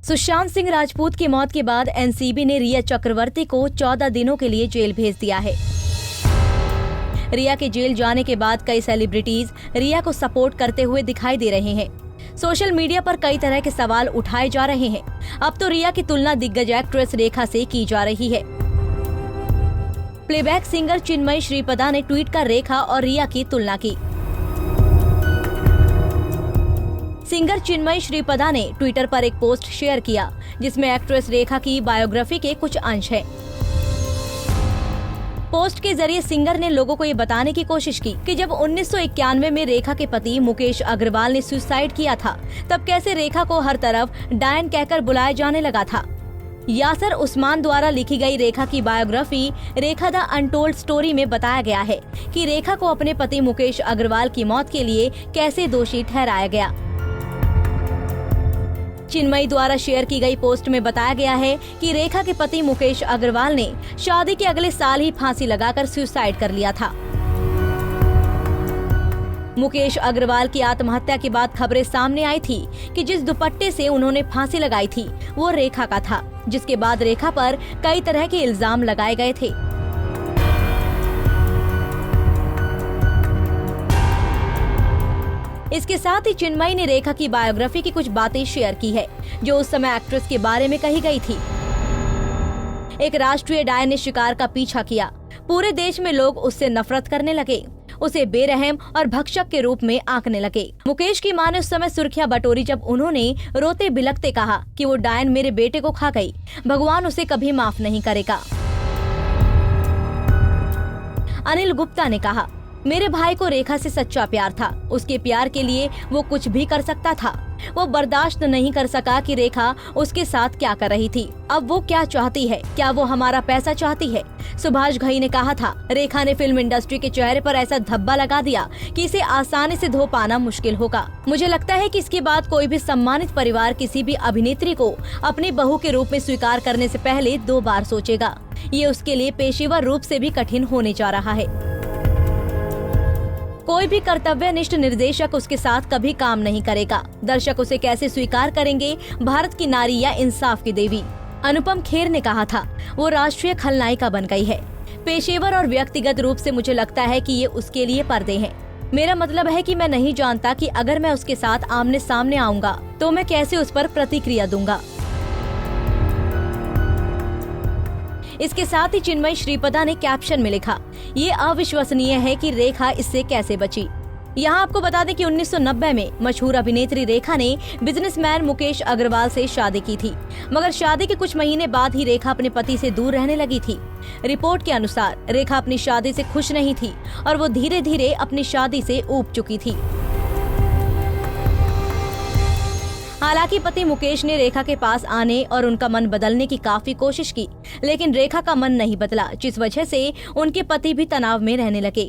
सुशांत सिंह राजपूत की मौत के बाद एनसीबी ने रिया चक्रवर्ती को 14 दिनों के लिए जेल भेज दिया है। रिया के जेल जाने के बाद कई सेलिब्रिटीज रिया को सपोर्ट करते हुए दिखाई दे रहे हैं। सोशल मीडिया पर कई तरह के सवाल उठाए जा रहे हैं। अब तो रिया की तुलना दिग्गज एक्ट्रेस रेखा से की जा रही है। प्लेबैक सिंगर चिन्मयी श्रीपदा ने ट्वीट कर रेखा और रिया की तुलना की। सिंगर चिन्मयी श्रीपदा ने ट्विटर पर एक पोस्ट शेयर किया जिसमें एक्ट्रेस रेखा की बायोग्राफी के कुछ अंश हैं। पोस्ट के जरिए सिंगर ने लोगों को ये बताने की कोशिश की कि जब 1991 में रेखा के पति मुकेश अग्रवाल ने सुसाइड किया था, तब कैसे रेखा को हर तरफ डायन कहकर बुलाया जाने लगा था। यासर उस्मान द्वारा लिखी गई रेखा की biography Rekha the untold story में बताया गया है कि रेखा को अपने पति मुकेश अग्रवाल की मौत के लिए कैसे दोषी ठहराया गया। चिन्मयी द्वारा शेयर की गई पोस्ट में बताया गया है कि रेखा के पति मुकेश अग्रवाल ने शादी के अगले साल ही फांसी लगाकर सुसाइड कर लिया था। मुकेश अग्रवाल की आत्महत्या के बाद खबरें सामने आई थी कि जिस दुपट्टे से उन्होंने फांसी लगाई थी वो रेखा का था, जिसके बाद रेखा पर कई तरह के इल्जाम लगाए गए थे। इसके साथ ही चिन्मयी ने रेखा की बायोग्राफी की कुछ बातें शेयर की है जो उस समय एक्ट्रेस के बारे में कही गई थी। एक राष्ट्रीय डायन ने शिकार का पीछा किया। पूरे देश में लोग उससे नफरत करने लगे, उसे बेरहम और भक्षक के रूप में आंकने लगे। मुकेश की मां ने उस समय सुर्खियां बटोरी जब उन्होंने रोते बिलखते कहा कि वो डायन मेरे बेटे को खा गई, भगवान उसे कभी माफ नहीं करेगा। अनिल गुप्ता ने कहा, मेरे भाई को रेखा से सच्चा प्यार था, उसके प्यार के लिए वो कुछ भी कर सकता था। वो बर्दाश्त नहीं कर सका कि रेखा उसके साथ क्या कर रही थी। अब वो क्या चाहती है? क्या वो हमारा पैसा चाहती है? सुभाष घई ने कहा था, रेखा ने फिल्म इंडस्ट्री के चेहरे पर ऐसा धब्बा लगा दिया कि इसे आसानी से धो पाना मुश्किल होगा। मुझे लगता है कि इसके बाद कोई भी सम्मानित परिवार किसी भी अभिनेत्री को अपनी बहू के रूप में स्वीकार करने से पहले 2 बार सोचेगा। ये उसके लिए पेशेवर रूप से भी कठिन होने जा रहा है। कोई भी कर्तव्यनिष्ठ निर्देशक उसके साथ कभी काम नहीं करेगा। दर्शक उसे कैसे स्वीकार करेंगे? भारत की नारी या इंसाफ की देवी। अनुपम खेर ने कहा था, वो राष्ट्रीय खलनायिका बन गई है। पेशेवर और व्यक्तिगत रूप से मुझे लगता है कि ये उसके लिए पर्दे हैं। मेरा मतलब है कि मैं नहीं जानता कि अगर मैं उसके साथ आमने सामने आऊंगा तो मैं कैसे उस पर प्रतिक्रिया दूंगा। इसके साथ ही चिन्मयी श्रीपदा ने कैप्शन में लिखा, ये अविश्वसनीय है कि रेखा इससे कैसे बची। यहाँ आपको बता दें कि 1990 में मशहूर अभिनेत्री रेखा ने बिजनेसमैन मुकेश अग्रवाल से शादी की थी, मगर शादी के कुछ महीने बाद ही रेखा अपने पति से दूर रहने लगी थी। रिपोर्ट के अनुसार रेखा अपनी शादी से खुश नहीं थी और वो धीरे धीरे अपनी शादी से ऊब चुकी थी। हालांकि पति मुकेश ने रेखा के पास आने और उनका मन बदलने की काफी कोशिश की, लेकिन रेखा का मन नहीं बदला, जिस वजह से उनके पति भी तनाव में रहने लगे।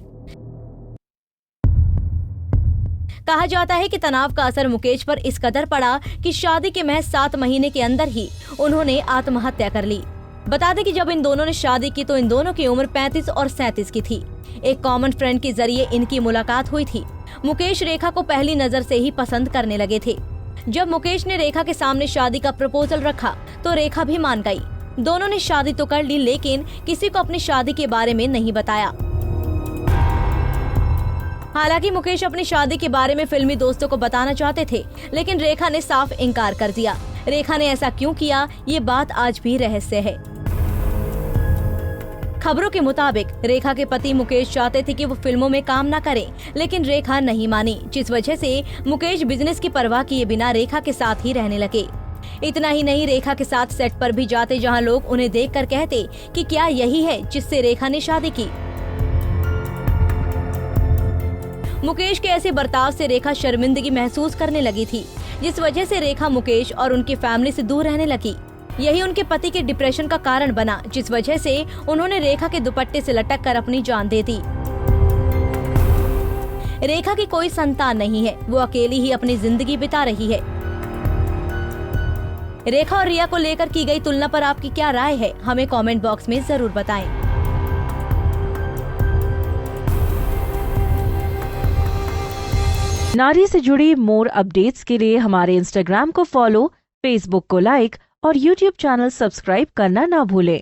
कहा जाता है कि तनाव का असर मुकेश पर इस कदर पड़ा कि शादी के महज 7 महीने के अंदर ही उन्होंने आत्महत्या कर ली। बता दें कि जब इन दोनों ने शादी की तो इन दोनों की उम्र 35 और 37 की थी। एक कॉमन फ्रेंड के जरिए इनकी मुलाकात हुई थी। मुकेश रेखा को पहली नजर से ही पसंद करने लगे थे। जब मुकेश ने रेखा के सामने शादी का प्रपोजल रखा तो रेखा भी मान गई। दोनों ने शादी तो कर ली, लेकिन किसी को अपनी शादी के बारे में नहीं बताया। हालांकि मुकेश अपनी शादी के बारे में फिल्मी दोस्तों को बताना चाहते थे, लेकिन रेखा ने साफ इनकार कर दिया। रेखा ने ऐसा क्यों किया, ये बात आज भी रहस्य है। खबरों के मुताबिक रेखा के पति मुकेश चाहते थे कि वो फिल्मों में काम ना करें, लेकिन रेखा नहीं मानी, जिस वजह से मुकेश बिजनेस की परवाह किए बिना रेखा के साथ ही रहने लगे। इतना ही नहीं, रेखा के साथ सेट पर भी जाते जहां लोग उन्हें देखकर कहते कि क्या यही है जिससे रेखा ने शादी की। मुकेश के ऐसे बर्ताव से रेखा शर्मिंदगी महसूस करने लगी थी, जिस वजह से रेखा मुकेश और उनकी फैमिली से दूर रहने लगी। यही उनके पति के डिप्रेशन का कारण बना, जिस वजह से उन्होंने रेखा के दुपट्टे से लटक कर अपनी जान दे दी। रेखा की कोई संतान नहीं है, वो अकेली ही अपनी जिंदगी बिता रही है। रेखा और रिया को लेकर की गई तुलना पर आपकी क्या राय है, हमें कमेंट बॉक्स में जरूर बताएं। नारी से जुड़ी मोर अपडेट्स के लिए हमारे इंस्टाग्राम को फॉलो, फेसबुक को लाइक और यूट्यूब चैनल सब्सक्राइब करना ना भूलें।